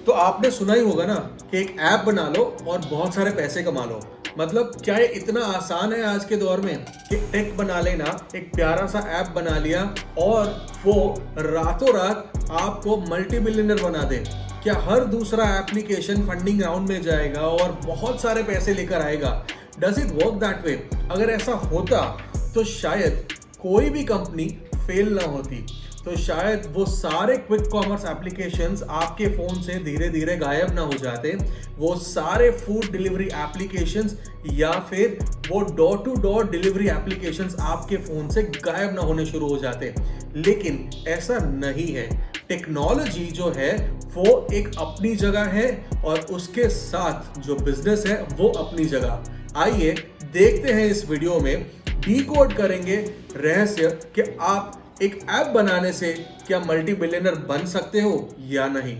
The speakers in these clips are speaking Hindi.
तो आपने सुना ही होगा ना कि एक ऐप बना लो और बहुत सारे पैसे कमा लो। मतलब क्या ये इतना आसान है आज के दौर में कि टेक बना लेना, एक प्यारा सा ऐप बना लिया और वो रातों रात आपको मल्टी मिलियनर बना दे? क्या हर दूसरा एप्लीकेशन फंडिंग राउंड में जाएगा और बहुत सारे पैसे लेकर आएगा? Does it work that way? अगर ऐसा होता तो शायद कोई भी कंपनी फेल ना होती, तो शायद वो सारे क्विक कॉमर्स एप्लीकेशंस आपके फ़ोन से धीरे धीरे गायब ना हो जाते, वो सारे फूड डिलीवरी एप्लीकेशंस या फिर वो door to door delivery applications आपके फ़ोन से गायब ना होने शुरू हो जाते। लेकिन ऐसा नहीं है। टेक्नोलॉजी जो है वो एक अपनी जगह है और उसके साथ जो बिजनेस है वो अपनी जगह। आइए देखते हैं इस वीडियो में, डीकोड करेंगे रहस्य कि आप एक ऐप बनाने से क्या मल्टी बिलियनर बन सकते हो या नहीं।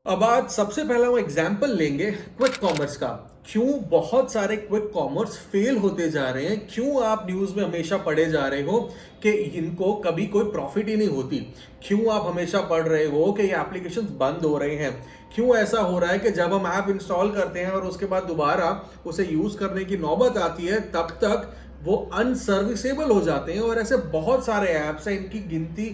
अब आज सबसे पहला हम एग्जांपल लेंगे क्विक कॉमर्स का। क्यों बहुत सारे क्विक कॉमर्स फेल होते जा रहे हैं, क्यों आप न्यूज़ में हमेशा पढ़े जा रहे हो कि इनको कभी कोई प्रॉफिट ही नहीं होती, क्यों आप हमेशा पढ़ रहे हो कि ये एप्लीकेशंस बंद हो रहे हैं, क्यों ऐसा हो रहा है कि जब हम ऐप इंस्टॉल करते हैं और उसके बाद दोबारा उसे यूज़ करने की नौबत आती है तब तक वो अनसर्विसेबल हो जाते हैं। और ऐसे बहुत सारे ऐप्स हैं, इनकी गिनती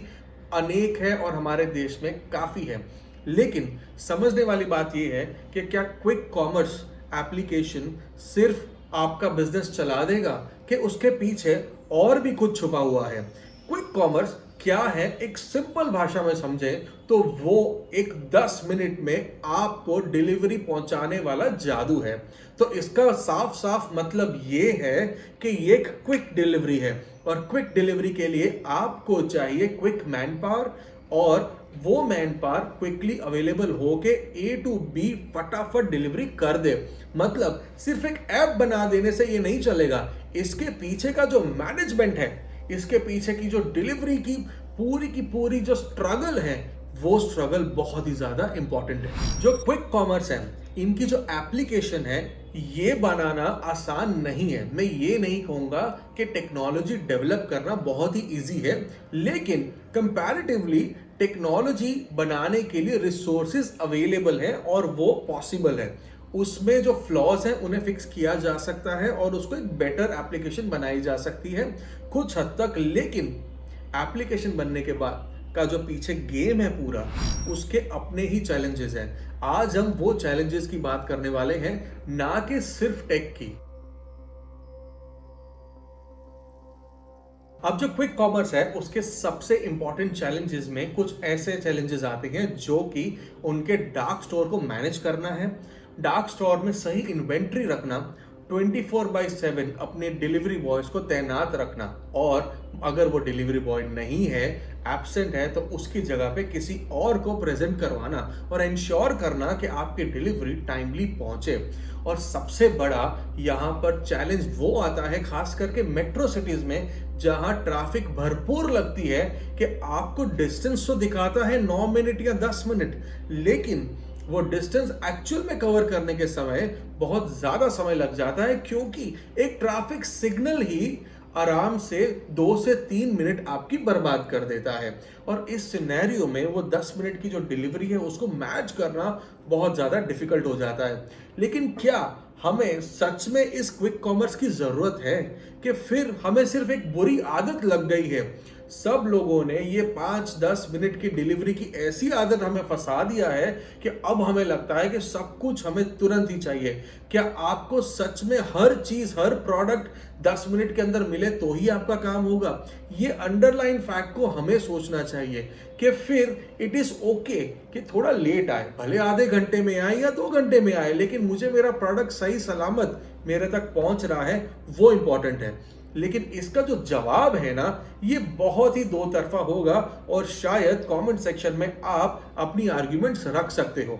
अनेक है और हमारे देश में काफ़ी है। लेकिन समझने वाली बात यह है कि क्या क्विक कॉमर्स एप्लीकेशन सिर्फ आपका बिजनेस चला देगा कि उसके पीछे और भी कुछ छुपा हुआ है? क्विक कॉमर्स क्या है, एक सिंपल भाषा में समझे तो वो एक 10 मिनट में आपको डिलीवरी पहुंचाने वाला जादू है। तो इसका साफ साफ मतलब ये है कि ये एक क्विक डिलीवरी है और क्विक डिलीवरी के लिए आपको चाहिए क्विक मैन पावर, और वो मैन पावर क्विकली अवेलेबल होके ए टू बी फटाफट डिलीवरी कर दे। मतलब सिर्फ एक ऐप बना देने से ये नहीं चलेगा, इसके पीछे का जो मैनेजमेंट है, इसके पीछे की जो डिलीवरी की पूरी जो स्ट्रगल है, वो स्ट्रगल बहुत ही ज्यादा इंपॉर्टेंट है। जो क्विक कॉमर्स है, इनकी जो एप्लीकेशन है, ये बनाना आसान नहीं है। मैं ये नहीं कहूंगा कि टेक्नोलॉजी डेवलप करना बहुत ही इजी है, लेकिन कंपैरेटिवली टेक्नोलॉजी बनाने के लिए रिसोर्सेज अवेलेबल हैं और वो पॉसिबल है। उसमें जो फ्लॉज हैं उन्हें फिक्स किया जा सकता है और उसको एक बेटर एप्लीकेशन बनाई जा सकती है कुछ हद तक। लेकिन एप्लीकेशन बनने के बाद का जो पीछे गेम है पूरा, उसके अपने ही चैलेंजेस हैं। आज हम वो चैलेंजेस की बात करने वाले हैं, ना कि सिर्फ टेक की। अब जो क्विक कॉमर्स है उसके सबसे इंपॉर्टेंट चैलेंजेस में कुछ ऐसे चैलेंजेस आते हैं जो कि उनके डार्क स्टोर को मैनेज करना है, डार्क स्टोर में सही इन्वेंट्री रखना, 24/7 अपने डिलीवरी बॉयज को तैनात रखना, और अगर वो डिलीवरी बॉय नहीं है, एब्सेंट है, तो उसकी जगह पे किसी और को प्रेजेंट करवाना और इंश्योर करना कि आपकी डिलीवरी टाइमली पहुंचे। और सबसे बड़ा यहाँ पर चैलेंज वो आता है खास करके मेट्रो सिटीज में, जहां ट्रैफिक भरपूर लगती है, कि आपको डिस्टेंस तो दिखाता है 9 मिनट या 10 मिनट, लेकिन वो डिस्टेंस एक्चुअल में कवर करने के समय बहुत ज्यादा समय लग जाता है, क्योंकि एक ट्रैफिक सिग्नल ही आराम से 2 से 3 मिनट आपकी बर्बाद कर देता है। और इस सिनेरियो में वो 10 मिनट की जो डिलीवरी है उसको मैच करना बहुत ज़्यादा डिफिकल्ट हो जाता है। लेकिन क्या हमें सच में इस क्विक कॉमर्स की ज़रूरत है, कि फिर हमें सिर्फ एक बुरी आदत लग गई है? सब लोगों ने ये 5-10 मिनट की डिलीवरी की ऐसी आदत हमें फंसा दिया है कि अब हमें लगता है कि सब कुछ हमें तुरंत ही चाहिए। क्या आपको सच में हर चीज, हर प्रोडक्ट 10 मिनट के अंदर मिले तो ही आपका काम होगा? ये अंडरलाइन फैक्ट को हमें सोचना चाहिए कि फिर इट इज ओके कि थोड़ा लेट आए, भले आधे घंटे में आए या 2 घंटे में आए, लेकिन मुझे मेरा प्रोडक्ट सही सलामत मेरे तक पहुंच रहा है, वो इंपॉर्टेंट है। लेकिन इसका जो जवाब है ना, ये बहुत ही दो तरफा होगा और शायद कमेंट सेक्शन में आप अपनी आर्ग्यूमेंट्स रख सकते हो।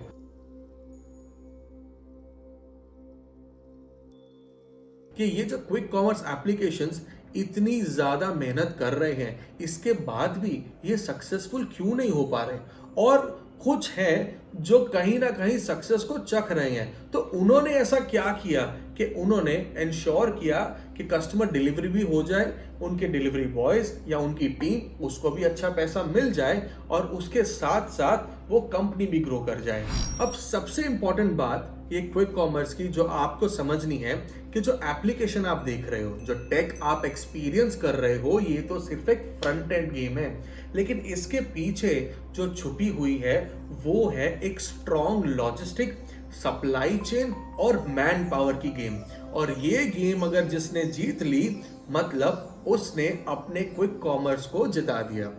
कि ये जो क्विक कॉमर्स एप्लीकेशंस इतनी ज्यादा मेहनत कर रहे हैं, इसके बाद भी ये सक्सेसफुल क्यों नहीं हो पा रहे? और कुछ हैं जो कहीं ना कहीं सक्सेस को चख रहे हैं, तो उन्होंने ऐसा क्या किया कि उन्होंने इंश्योर किया कि कस्टमर डिलीवरी भी हो जाए, उनके डिलीवरी बॉयज या उनकी टीम उसको भी अच्छा पैसा मिल जाए और उसके साथ साथ वो कंपनी भी ग्रो कर जाए। अब सबसे इंपॉर्टेंट बात ये क्विक कॉमर्स की जो आपको समझनी है कि जो एप्लीकेशन आप देख रहे हो, जो टेक आप एक्सपीरियंस कर रहे हो, ये तो सिर्फ एक फ्रंट एंड गेम है, लेकिन इसके पीछे जो छुपी हुई है वो है एक स्ट्रॉन्ग लॉजिस्टिक, सप्लाई चेन और मैन पावर की गेम। और ये गेम अगर जिसने जीत ली मतलब उसने अपने क्विक कॉमर्स को जिता दिया।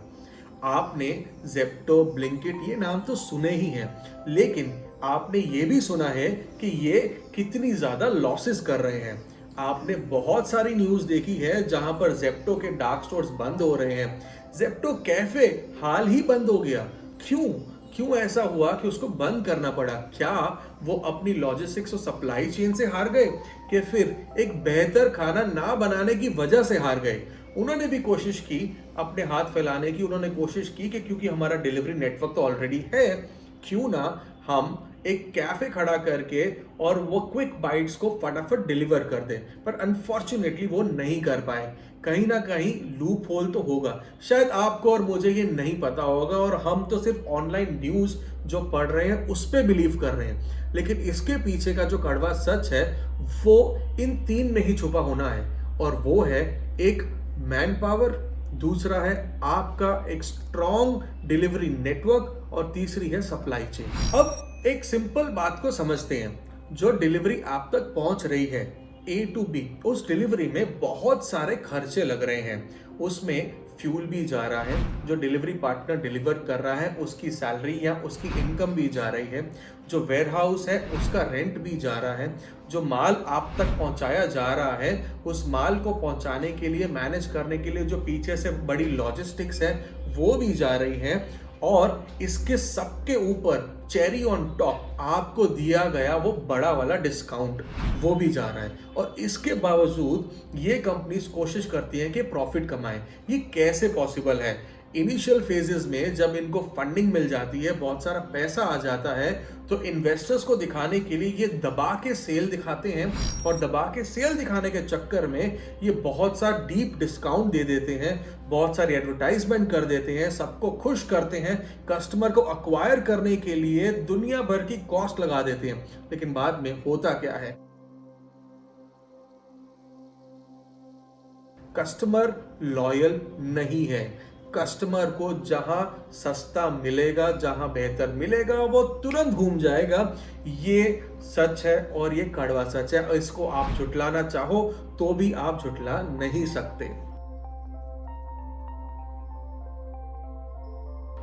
आपने जेप्टो, ब्लिंकिट ये नाम तो सुने ही हैं, लेकिन आपने ये भी सुना है कि ये कितनी ज्यादा लॉसेस कर रहे हैं। आपने बहुत सारी न्यूज देखी है जहां पर जेप्टो के डार्क स्टोर्स बंद हो रहे हैं। जेप्टो कैफे हाल ही बंद हो गया। क्यों ऐसा हुआ कि उसको बंद करना पड़ा? क्या वो अपनी लॉजिस्टिक्स और सप्लाई चेन से हार गए कि फिर एक बेहतर खाना ना बनाने की वजह से हार गए? उन्होंने भी कोशिश की अपने हाथ फैलाने की, उन्होंने कोशिश की कि क्योंकि हमारा डिलीवरी नेटवर्क तो ऑलरेडी है, क्यों ना हम एक कैफे खड़ा करके और वो क्विक बाइट्स को फटाफट डिलीवर कर दे। पर अनफॉर्चुनेटली वो नहीं कर पाए। कहीं ना कहीं लूप होल तो होगा, शायद आपको और मुझे ये नहीं पता होगा और हम तो सिर्फ ऑनलाइन न्यूज जो पढ़ रहे हैं उस पर बिलीव कर रहे हैं, लेकिन इसके पीछे का जो कड़वा सच है वो इन तीन में ही छुपा होना है। और वो है एक मैन पावर, दूसरा है आपका एक स्ट्रॉन्ग डिलीवरी नेटवर्क और तीसरी है सप्लाई चेन। अब एक सिंपल बात को समझते हैं, जो डिलीवरी आप तक पहुंच रही है A to B, उस डिलीवरी में बहुत सारे खर्चे लग रहे हैं। उसमें फ्यूल भी जा रहा है, जो डिलीवरी पार्टनर डिलीवर कर रहा है उसकी सैलरी या उसकी इनकम भी जा रही है, जो वेयर हाउस है उसका रेंट भी जा रहा है, जो माल आप तक पहुंचाया जा रहा है उस माल को पहुंचाने के लिए, मैनेज करने के लिए जो पीछे से बड़ी लॉजिस्टिक्स है वो भी जा रही है, और इसके सबके ऊपर चेरी ऑन टॉप आपको दिया गया वो बड़ा वाला डिस्काउंट वो भी जा रहा है। और इसके बावजूद ये कंपनीज कोशिश करती हैं कि प्रॉफिट कमाएं। ये कैसे पॉसिबल है? इनिशियल फेजेस में जब इनको फंडिंग मिल जाती है, बहुत सारा पैसा आ जाता है, तो इन्वेस्टर्स को दिखाने के लिए ये दबा के सेल दिखाते हैं, और दबा के सेल दिखाने के चक्कर में ये बहुत सा डीप डिस्काउंट दे देते हैं, बहुत सारी एडवर्टाइजमेंट कर देते हैं, सबको खुश करते हैं, कस्टमर को अक्वायर करने के लिए दुनिया भर की कॉस्ट लगा देते हैं। लेकिन बाद में होता क्या है? कस्टमर लॉयल नहीं है। कस्टमर को जहां सस्ता मिलेगा, जहां बेहतर मिलेगा, वो तुरंत घूम जाएगा। ये सच है और ये कड़वा सच है। इसको आप झुटलाना चाहो तो भी आप झुटला नहीं सकते।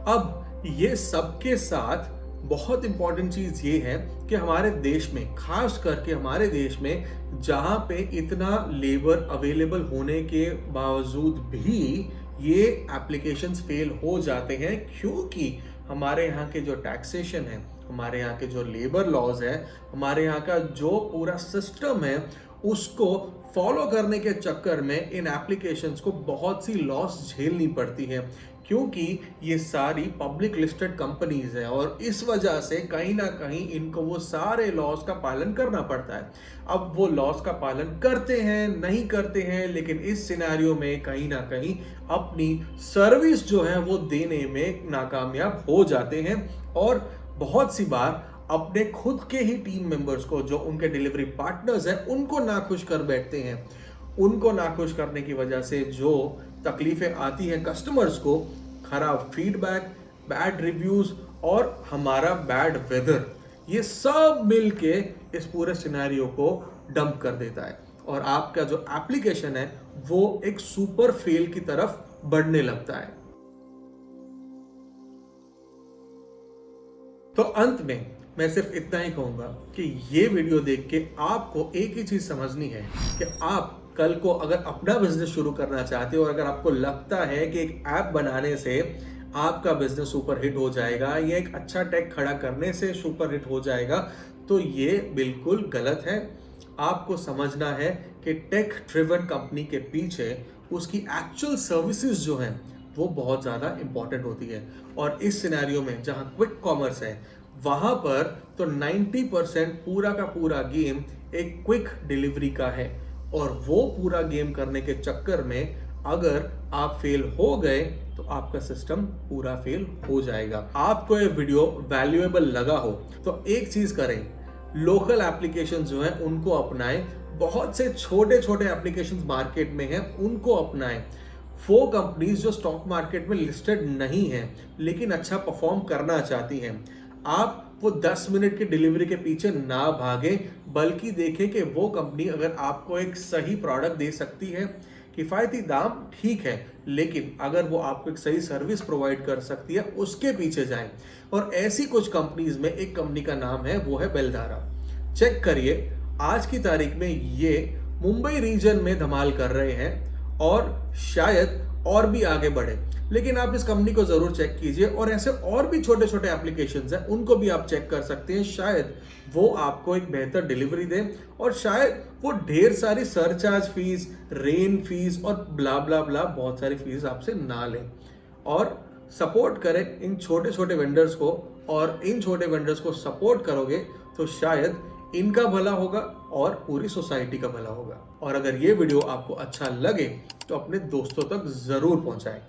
अब ये सबके साथ बहुत इंपॉर्टेंट चीज ये है कि हमारे देश में, खास करके हमारे देश में, जहां पे इतना लेबर अवेलेबल होने के बावजूद भी ये एप्लीकेशंस फेल हो जाते हैं, क्योंकि हमारे यहाँ के जो टैक्सेशन है, हमारे यहाँ के जो लेबर लॉज है, हमारे यहाँ का जो पूरा सिस्टम है, उसको फॉलो करने के चक्कर में इन एप्लीकेशंस को बहुत सी लॉस झेलनी पड़ती है, क्योंकि ये सारी पब्लिक लिस्टेड कंपनीज हैं और इस वजह से कहीं ना कहीं इनको वो सारे लॉस का पालन करना पड़ता है। अब वो लॉस का पालन करते हैं, नहीं करते हैं, लेकिन इस सिनेरियो में कहीं ना कहीं अपनी सर्विस जो है वो देने में नाकामयाब हो जाते हैं, और बहुत सी बार अपने खुद के ही टीम मेंबर्स को, जो उनके डिलीवरी पार्टनर्स हैं, उनको नाखुश कर बैठते हैं। उनको नाखुश करने की वजह से जो तकलीफें आती हैं कस्टमर्स को, खराब फीडबैक, बैड रिव्यूज और हमारा बैड वेदर, ये सब मिलके इस पूरे सिनेरियो को डंप कर देता है और आपका जो एप्लीकेशन है वो एक सुपर फेल की तरफ बढ़ने लगता है। तो अंत में मैं सिर्फ इतना ही कहूंगा कि ये वीडियो देख के आपको एक ही चीज समझनी है कि आप कल को अगर अपना बिजनेस शुरू करना चाहते हो और अगर आपको लगता है कि एक ऐप बनाने से आपका बिजनेस सुपर हिट हो जाएगा या एक अच्छा टेक खड़ा करने से सुपर हिट हो जाएगा, तो ये बिल्कुल गलत है। आपको समझना है कि टेक ड्रिवन कंपनी के पीछे उसकी एक्चुअल सर्विसेज जो हैं वो बहुत ज़्यादा इंपॉर्टेंट होती है। और इस सिनेरियो में जहाँ क्विक कॉमर्स है वहाँ पर तो 90% पूरा का पूरा गेम एक क्विक डिलीवरी का है। और वो पूरा गेम करने के चक्कर में अगर आप फेल हो गए तो आपका सिस्टम पूरा फेल हो जाएगा। आपको ये वीडियो वैल्यूएबल लगा हो तो एक चीज करें, लोकल एप्लीकेशन जो है उनको अपनाएं। बहुत से छोटे छोटे एप्लीकेशंस मार्केट में हैं, उनको अपनाएं। वो कंपनीज जो स्टॉक मार्केट में लिस्टेड नहीं है लेकिन अच्छा परफॉर्म करना चाहती हैं, आप वो 10 मिनट की डिलीवरी के पीछे ना भागे, बल्कि देखें कि वो कंपनी अगर आपको एक सही प्रोडक्ट दे सकती है, किफ़ायती दाम ठीक है, लेकिन अगर वो आपको एक सही सर्विस प्रोवाइड कर सकती है, उसके पीछे जाएं। और ऐसी कुछ कंपनीज में एक कंपनी का नाम है, वो है बेलधारा। चेक करिए, आज की तारीख में ये मुंबई रीजन में धमाल कर रहे हैं और शायद और भी आगे बढ़े। लेकिन आप इस कंपनी को जरूर चेक कीजिए और ऐसे और भी छोटे छोटे एप्लीकेशंस हैं, उनको भी आप चेक कर सकते हैं। शायद वो आपको एक बेहतर डिलीवरी दें और शायद वो ढेर सारी सरचार्ज फीस, रेन फीस और ब्ला ब्ला ब्ला बहुत सारी फीस आपसे ना लें। और सपोर्ट करें इन छोटे छोटे वेंडर्स को, और इन छोटे वेंडर्स को सपोर्ट करोगे तो शायद इनका भला होगा और पूरी सोसाइटी का भला होगा। और अगर ये वीडियो आपको अच्छा लगे तो अपने दोस्तों तक जरूर पहुंचाएं।